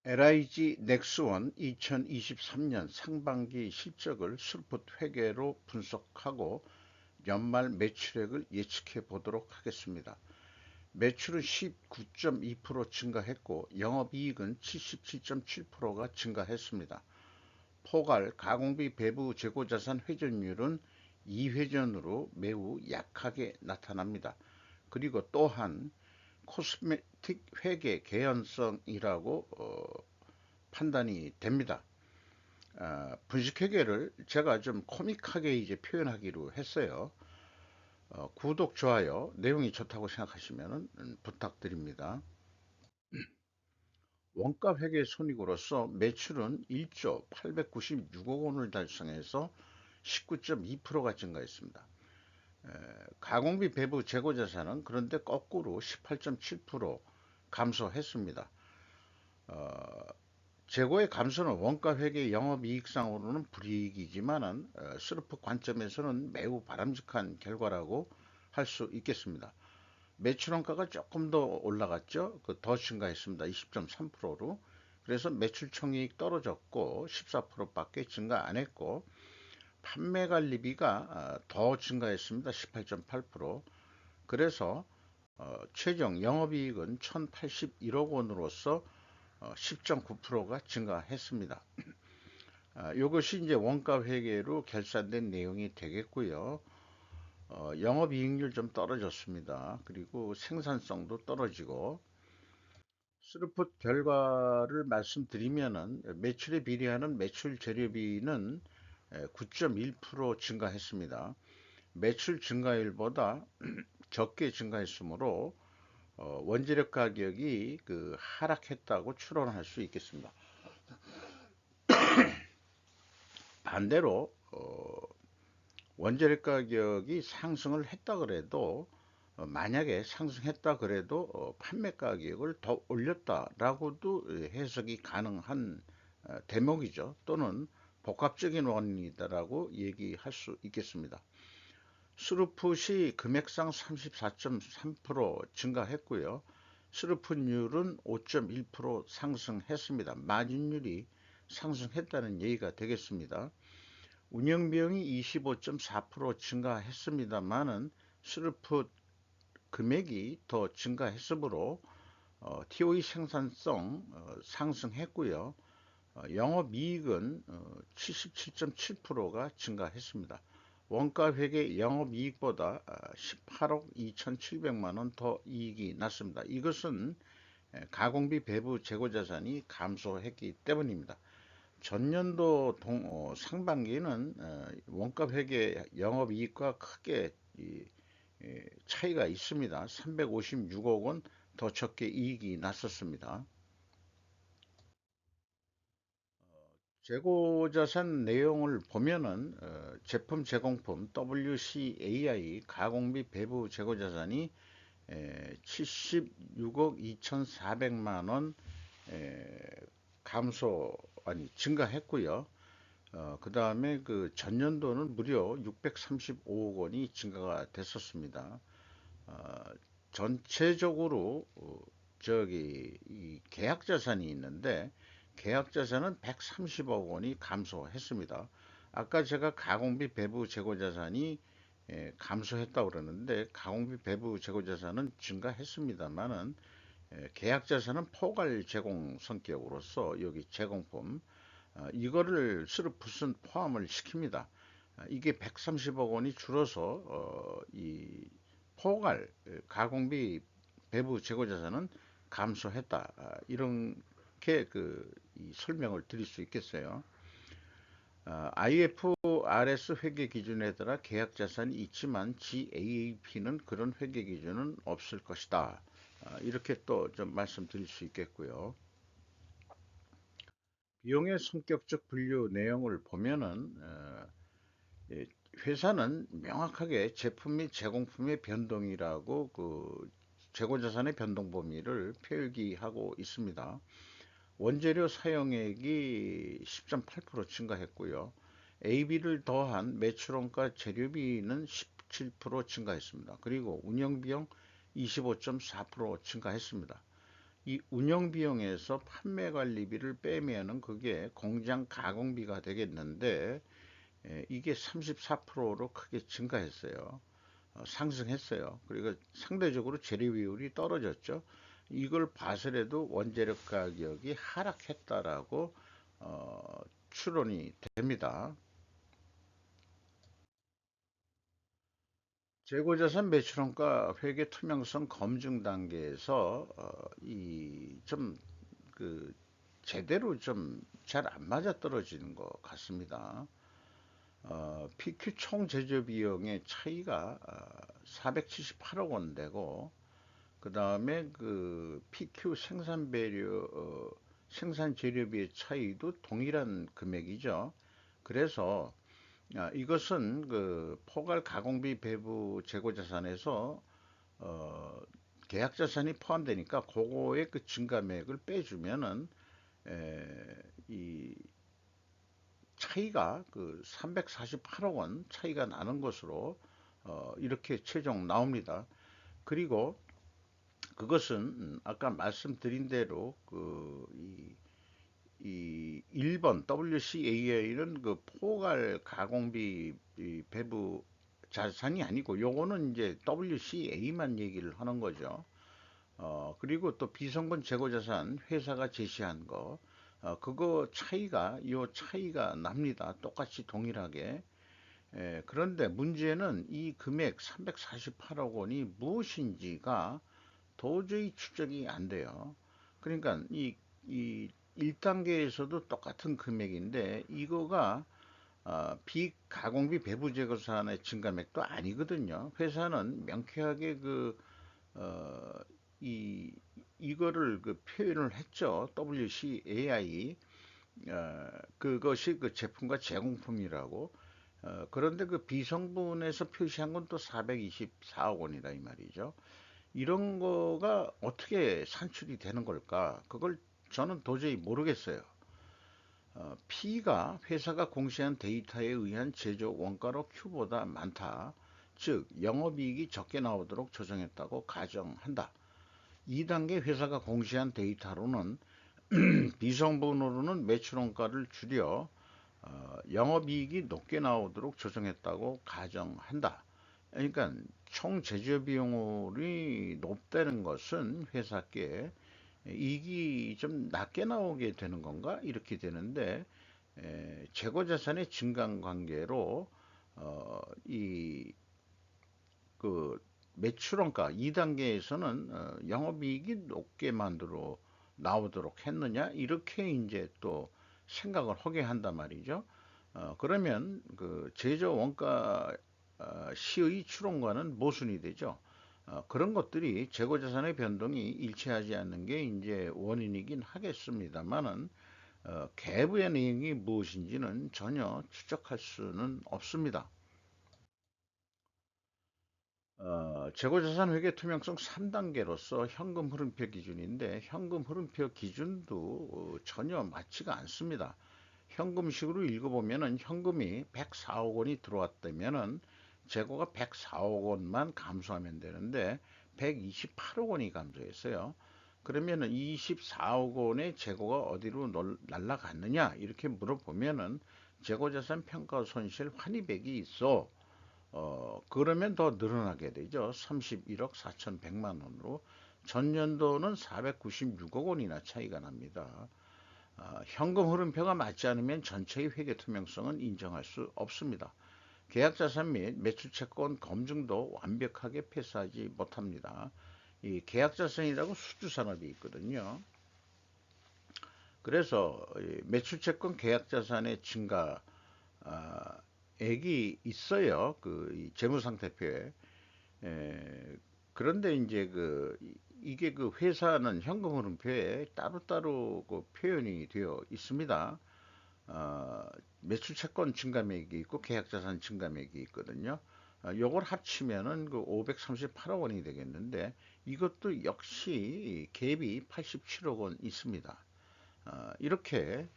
LIG 넥스원 2023년 상반기 실적을 슬프트 회계로 분석하고 연말 매출액을 예측해 보도록 하겠습니다. 매출은 19.2% 증가했고 영업이익은 77.7%가 증가했습니다. 포괄 가공비 배부 재고자산 회전율은 2회전으로 매우 약하게 나타납니다. 그리고 또한 코스메틱 회계 개연성이라고 판단이 됩니다. 분식회계를 제가 좀 코믹하게 이제 표현하기로 했어요. 구독, 좋아요, 내용이 좋다고 생각하시면 부탁드립니다. 원가 회계 손익으로서 매출은 1조 896억 원을 달성해서 19.2%가 증가했습니다. 가공비 배부 재고자산은 그런데 거꾸로 18.7% 감소했습니다. 재고의 감소는 원가 회계 영업이익상으로는 불이익이지만은 스루프 관점에서는 매우 바람직한 결과라고 할 수 있겠습니다. 매출원가가 조금 더 올라갔죠. 더 증가했습니다. 20.3%로. 그래서 매출 총이익 떨어졌고 14%밖에 증가 안 했고 판매 관리비가 더 증가했습니다. 18.8%. 그래서 최종 영업이익은 1081억 원으로서 10.9%가 증가했습니다. 이것이 이제 원가 회계로 결산된 내용이 되겠고요. 영업이익률 좀 떨어졌습니다. 그리고 생산성도 떨어지고 스루풋 결과를 말씀드리면은 매출에 비례하는 매출 재료비는 9.1% 증가했습니다. 매출 증가율보다 적게 증가했으므로 원재료 가격이 하락했다고 추론할 수 있겠습니다. 반대로 원재료 가격이 상승을 했다 그래도 만약에 상승했다 그래도 판매 가격을 더 올렸다라고도 해석이 가능한 대목이죠. 또는 복합적인 원인이다라고 얘기할 수 있겠습니다. 스루풋이 금액상 34.3% 증가했고요. 스루풋율은 5.1% 상승했습니다. 마진율이 상승했다는 얘기가 되겠습니다. 운영비용이 25.4% 증가했습니다만은 스루풋 금액이 더 증가했으므로 TOE 생산성 상승했고요. 영업이익은 77.7%가 증가했습니다. 원가회계 영업이익보다 18억 2,700만 원 더 이익이 났습니다. 이것은 가공비 배부 재고자산이 감소했기 때문입니다. 전년도 상반기는 원가회계 영업이익과 크게 차이가 있습니다. 356억 원 더 적게 이익이 났었습니다. 재고자산 내용을 보면은 제품 제공품 WCAI 가공비 배부 재고자산이 76억 2,400만 원 감소 아니 증가했고요. 그 다음에 그 전년도는 무려 635억 원이 증가가 됐었습니다. 어, 전체적으로 저기 이 계약자산이 있는데 계약자산은 130억 원이 감소했습니다. 아까 제가 가공비 배부 재고자산이 감소했다고 그러는데 가공비 배부 재고자산은 증가했습니다만은 계약자산은 포괄 제공 성격으로서 여기 제공품 이거를 스루풋은 포함을 시킵니다. 이게 130억 원이 줄어서 이 포괄 가공비 배부 재고자산은 감소했다. 이렇게 이 설명을 드릴 수 있겠어요. IFRS 회계 기준에 따라 계약 자산이 있지만 GAAP는 그런 회계 기준은 없을 것이다. 이렇게 또 좀 말씀드릴 수 있겠고요. 비용의 성격적 분류 내용을 보면은 회사는 명확하게 제품 및 제공품의 변동이라고 재고자산의 변동 범위를 표기하고 있습니다. 원재료 사용액이 10.8% 증가했고요. AB를 더한 매출원가 재료비는 17% 증가했습니다. 그리고 운영비용 25.4% 증가했습니다. 이 운영 비용에서 판매 관리비를 빼면은 그게 공장 가공비가 되겠는데, 이게 34%로 크게 증가했어요. 상승했어요. 그리고 상대적으로 재료 비율이 떨어졌죠. 이걸 봐서라도 원재료 가격이 하락했다라고 추론이 됩니다. 재고자산 매출원가 회계 투명성 검증 단계에서 이 좀 그 제대로 좀 잘 안 맞아 떨어지는 것 같습니다. PQ 총 제조 비용의 차이가 478억 원 되고, 그 다음에 그 PQ 생산 배려 생산 재료비의 차이도 동일한 금액이죠. 그래서 이것은 그 포괄 가공비 배부 재고 자산에서 어, 계약 자산이 포함되니까 그거의 그 증가액을 빼주면은 이 차이가 그 348억 원 차이가 나는 것으로 이렇게 최종 나옵니다. 그리고 그것은 아까 말씀드린 대로 이 1번 WCAA는 그 포괄 가공비 배부 자산이 아니고 요거는 이제 WCA만 얘기를 하는 거죠. 그리고 또 비성분 재고 자산 회사가 제시한 거 그거 차이가 요 차이가 납니다. 똑같이 동일하게. 그런데 문제는 이 금액 348억 원이 무엇인지가 도저히 추적이 안 돼요. 그러니까 이 1단계에서도 똑같은 금액인데 이거가 비가공비 배부재고산의 증가액도 아니거든요. 회사는 명쾌하게 어, 이, 이거를 그 표현을 했죠. WCAI. 그것이 그 제품과 제공품이라고. 그런데 그 비성분에서 표시한 건 또 424억 원이다 이 말이죠. 이런 거가 어떻게 산출이 되는 걸까? 그걸 저는 도저히 모르겠어요. P가 회사가 공시한 데이터에 의한 제조 원가로 Q보다 많다. 즉, 영업이익이 적게 나오도록 조정했다고 가정한다. 2단계 회사가 공시한 데이터로는 비성분으로는 매출 원가를 줄여 영업이익이 높게 나오도록 조정했다고 가정한다. 그러니까 총 제조 비용이 높다는 것은 회사께 이익이 좀 낮게 나오게 되는 건가? 이렇게 되는데 재고 자산의 증강 관계로 이 그 매출원가 2단계에서는 영업이익이 높게 만들어 나오도록 했느냐? 이렇게 이제 또 생각을 하게 한단 말이죠. 그러면 그 제조 원가 시의 추론과는 모순이 되죠. 그런 것들이 재고 자산의 변동이 일치하지 않는 게 이제 원인이긴 하겠습니다만은 계부의 내용이 무엇인지는 전혀 추적할 수는 없습니다. 재고자산 회계 투명성 3단계로서 현금 흐름표 기준인데 현금 흐름표 기준도 전혀 맞지가 않습니다. 현금식으로 읽어보면은 현금이 104억 원이 들어왔다면은 재고가 104억 원만 감소하면 되는데 128억 원이 감소했어요. 그러면은 24억 원의 재고가 어디로 날라갔느냐 이렇게 물어보면은 재고자산 평가 손실 환입액이 있어. 그러면 더 늘어나게 되죠. 31억 4,100만 원으로 전년도는 496억 원이나 차이가 납니다. 현금 흐름표가 맞지 않으면 전체의 회계 투명성은 인정할 수 없습니다. 계약자산 및 매출채권 검증도 완벽하게 패스하지 못합니다. 이 계약자산이라고 수주산업이 있거든요. 그래서 매출채권 계약자산의 증가 액이 있어요. 그 재무상태표에. 그런데 이제 이게 그 회사는 현금 흐름표에 따로따로 그 표현이 되어 있습니다. 어, 매출 채권 증감액이 있고 계약자산 증감액이 있거든요. 요걸 합치면은 그 538억 원이 되겠는데 이것도 역시 갭이 87억 원 있습니다. 이렇게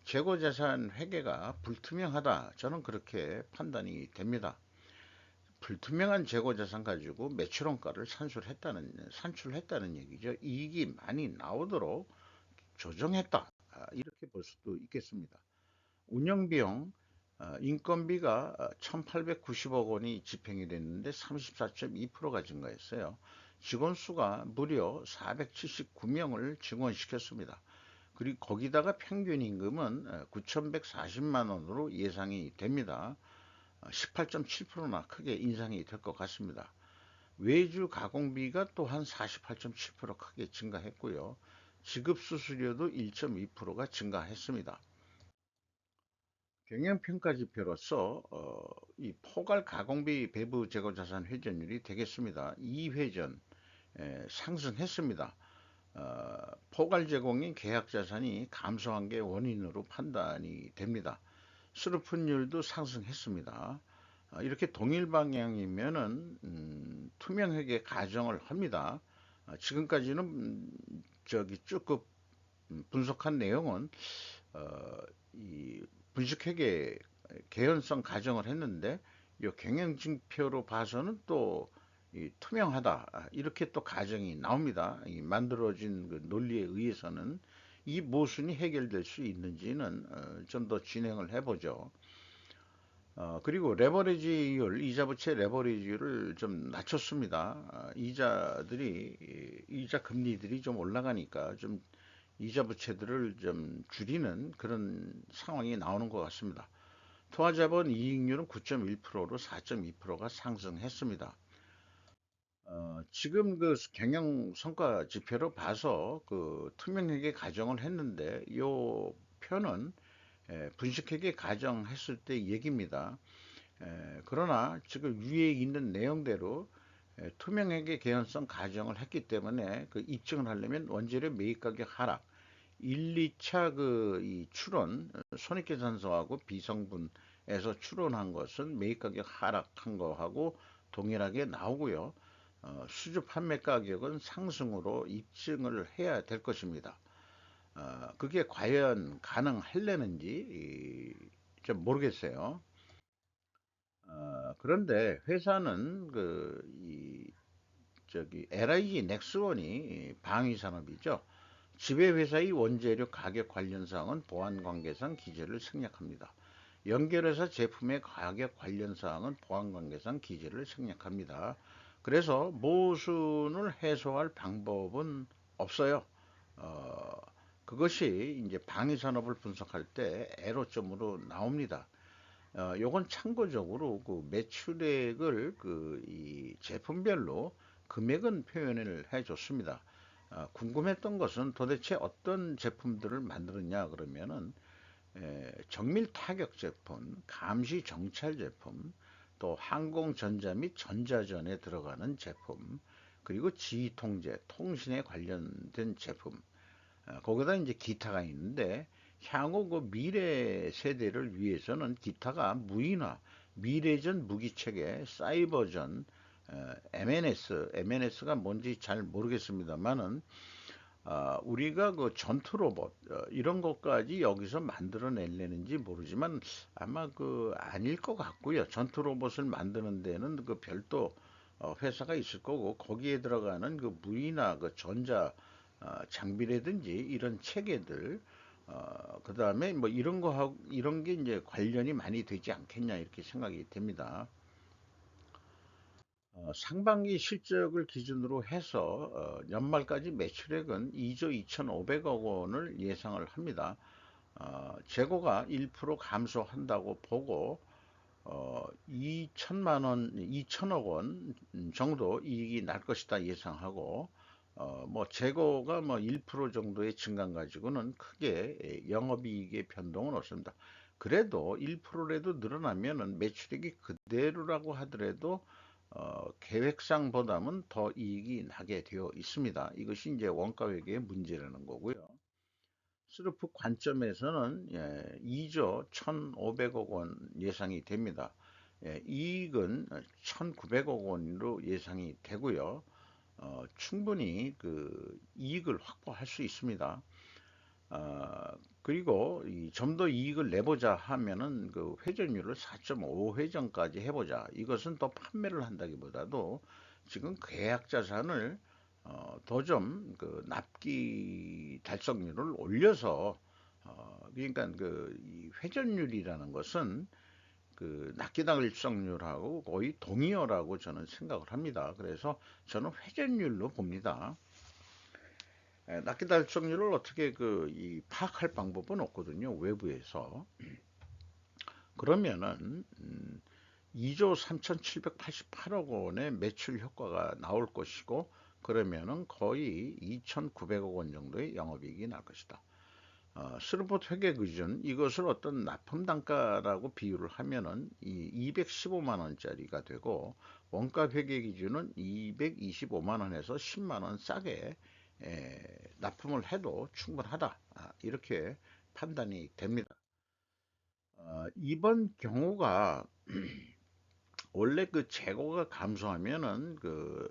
재고자산 회계가 불투명하다. 저는 그렇게 판단이 됩니다. 불투명한 재고자산 가지고 매출원가를 산출했다는 얘기죠. 이익이 많이 나오도록 조정했다. 이렇게 볼 수도 있겠습니다. 운영비용, 인건비가 1890억 원이 집행이 됐는데 34.2%가 증가했어요. 직원 수가 무려 479명을 증원시켰습니다. 그리고 거기다가 평균 임금은 9,140만 원으로 예상이 됩니다. 18.7%나 크게 인상이 될 것 같습니다. 외주 가공비가 또한 48.7% 크게 증가했고요. 지급 수수료도 1.2%가 증가했습니다. 경영평가 지표로서 이 포괄 가공비 배부 재고 자산 회전율이 되겠습니다. 2회전 상승했습니다. 포괄 제공인 계약 자산이 감소한 게 원인으로 판단이 됩니다. 수르푼율도 상승했습니다. 이렇게 동일 방향이면은 투명하게 가정을 합니다. 지금까지는 저기 쭉그 분석한 내용은 어, 이 분식회계 개연성 가정을 했는데 이 경영진표로 봐서는 또 투명하다 이렇게 또 가정이 나옵니다. 이 만들어진 그 논리에 의해서는 이 모순이 해결될 수 있는지는 좀 더 진행을 해보죠. 그리고 레버리지율, 이자 부채 레버리지율을 좀 낮췄습니다. 이자 금리들이 좀 올라가니까 좀 이자 부채들을 좀 줄이는 그런 상황이 나오는 것 같습니다. 투자자본 이익률은 9.1%로 4.2%가 상승했습니다. 지금 그 경영 성과 지표로 봐서 그 투명하게 가정을 했는데 이 표는 분식회계 가정했을 때 얘기입니다. 그러나 지금 위에 있는 내용대로 투명하게 개연성 가정을 했기 때문에 그 입증을 하려면 원재료 매입 가격 하락, 1, 2차 그 이 추론, 손익계산서하고 비성분에서 추론한 것은 매입 가격 하락한 거하고 동일하게 나오고요. 수주 판매 가격은 상승으로 입증을 해야 될 것입니다. 그게 과연 가능할려는지 좀 모르겠어요. 그런데 회사는 저기 LIG 넥스원이 방위 산업이죠. 지배회사의 원재료 가격 관련 사항은 보안관계상 기재를 생략합니다. 연결회사 제품의 가격 관련 사항은 보안관계상 기재를 생략합니다. 그래서 모순을 해소할 방법은 없어요. 어, 그것이 이제 방위 산업을 분석할 때 애로점으로 나옵니다. 요건 참고적으로 그 매출액을 이 제품별로 금액은 표현을 해줬습니다. 궁금했던 것은 도대체 어떤 제품들을 만들었냐 그러면은 정밀 타격 제품, 감시 정찰 제품, 또 항공전자 및 전자전에 들어가는 제품, 그리고 지휘 통제, 통신에 관련된 제품, 거기다 이제 기타가 있는데 향후 그 미래 세대를 위해서는 기타가 무인화, 미래전 무기체계, 사이버전, MNS가 뭔지 잘 모르겠습니다만은 우리가 그 전투 로봇 이런 것까지 여기서 만들어내려는지 모르지만 아마 그 아닐 것 같고요. 전투 로봇을 만드는 데는 그 별도 회사가 있을 거고 거기에 들어가는 그 무기나 그 전자 장비라든지 이런 체계들 그 다음에 뭐 이런 거 하고 이런 게 이제 관련이 많이 되지 않겠냐 이렇게 생각이 됩니다. 상반기 실적을 기준으로 해서 연말까지 매출액은 2조 2,500억 원을 예상을 합니다. 재고가 1% 감소한다고 보고 2천만 원, 2천억 원 정도 이익이 날 것이다 예상하고 뭐 재고가 뭐 1% 정도의 증감 가지고는 크게 영업이익의 변동은 없습니다. 그래도 1%라도 늘어나면은 매출액이 그대로라고 하더라도 계획상보다는 더 이익이 나게 되어 있습니다. 이것이 이제 원가 회계의 문제라는 거고요. 스루프 관점에서는 2조 1,500억 원 예상이 됩니다. 이익은 1,900억 원으로 예상이 되고요. 충분히 그 이익을 확보할 수 있습니다. 그리고 좀 더 이익을 내보자 하면은 그 회전율을 4.5회전까지 해보자. 이것은 또 판매를 한다기보다도 지금 계약 자산을 더 좀 그 납기 달성률을 올려서 그러니까 이 회전율이라는 것은 그 납기 달성률하고 거의 동의어라고 저는 생각을 합니다. 그래서 저는 회전율로 봅니다. 납기 달성률을 어떻게 이 파악할 방법은 없거든요. 외부에서. 그러면은 2조 3,788억 원의 매출 효과가 나올 것이고, 그러면은 거의 2,900억 원 정도의 영업이익이 날 것이다. 스루포트 회계 기준 이것을 어떤 납품 단가라고 비유를 하면은 이 215만 원짜리가 되고, 원가 회계 기준은 225만 원에서 10만 원 싸게 납품을 해도 충분하다. 이렇게 판단이 됩니다. 이번 경우가 원래 그 재고가 감소하면은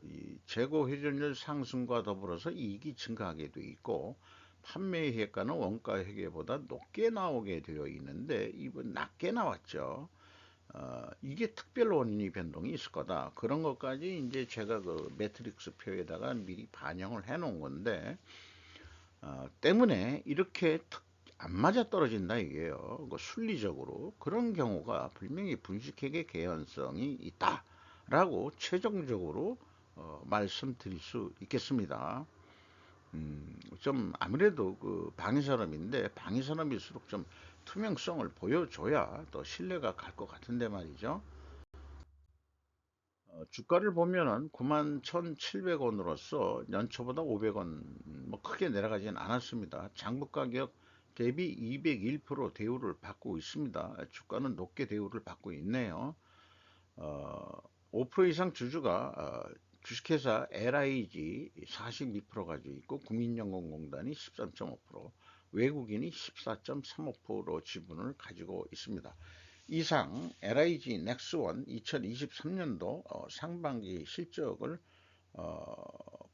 이 재고 회전율 상승과 더불어서 이익이 증가하게 돼 있고, 판매 회가는 원가 회계보다 높게 나오게 되어 있는데 이번 낮게 나왔죠. 이게 특별 원인이 변동이 있을 거다. 그런 것까지 이제 제가 그 매트릭스 표에다가 미리 반영을 해 놓은 건데, 때문에 이렇게 안 맞아 떨어진다 이게요. 그 순리적으로 그런 경우가 분명히 분식회계 개연성이 있다라고 최종적으로 말씀드릴 수 있겠습니다. 좀 아무래도 그 방위산업인데 방위산업일수록 좀 투명성을 보여줘야 또 신뢰가 갈 것 같은데 말이죠. 주가를 보면은 91,700원으로서 연초보다 500원 뭐 크게 내려가지는 않았습니다. 장부 가격 대비 201% 대우를 받고 있습니다. 주가는 높게 대우를 받고 있네요. 어, 5% 이상 주주가 주식회사 LIG 42% 가지고 있고 국민연금공단이 13.5%, 외국인이 14.35% 지분을 가지고 있습니다. 이상 LIG 넥스원 2023년도 상반기 실적을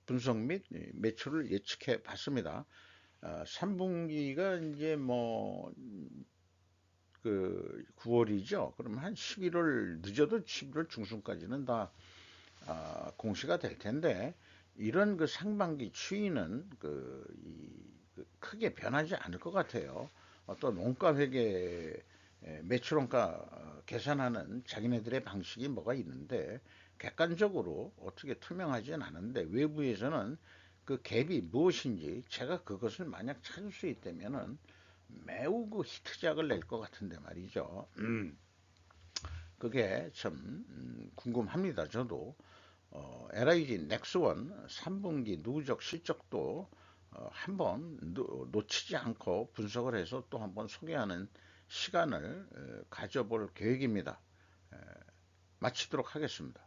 분석 및 매출을 예측해 봤습니다. 3분기가 이제 뭐 그 9월이죠. 그럼 한 11월 늦어도 11월 중순까지는 다 공시가 될 텐데, 이런 그 상반기 추이는 크게 변하지 않을 것 같아요. 어떤 원가 회계 매출 원가 계산하는 자기네들의 방식이 뭐가 있는데, 객관적으로 어떻게 투명하지는 않은데 외부에서는 그 갭이 무엇인지 제가 그것을 만약 찾을 수 있다면은 매우 그 히트작을 낼 것 같은데 말이죠. 그게 참 궁금합니다. 저도 LIG 넥스원 3분기 누적 실적도 한번 놓치지 않고 분석을 해서 또 한번 소개하는 시간을 가져볼 계획입니다. 마치도록 하겠습니다.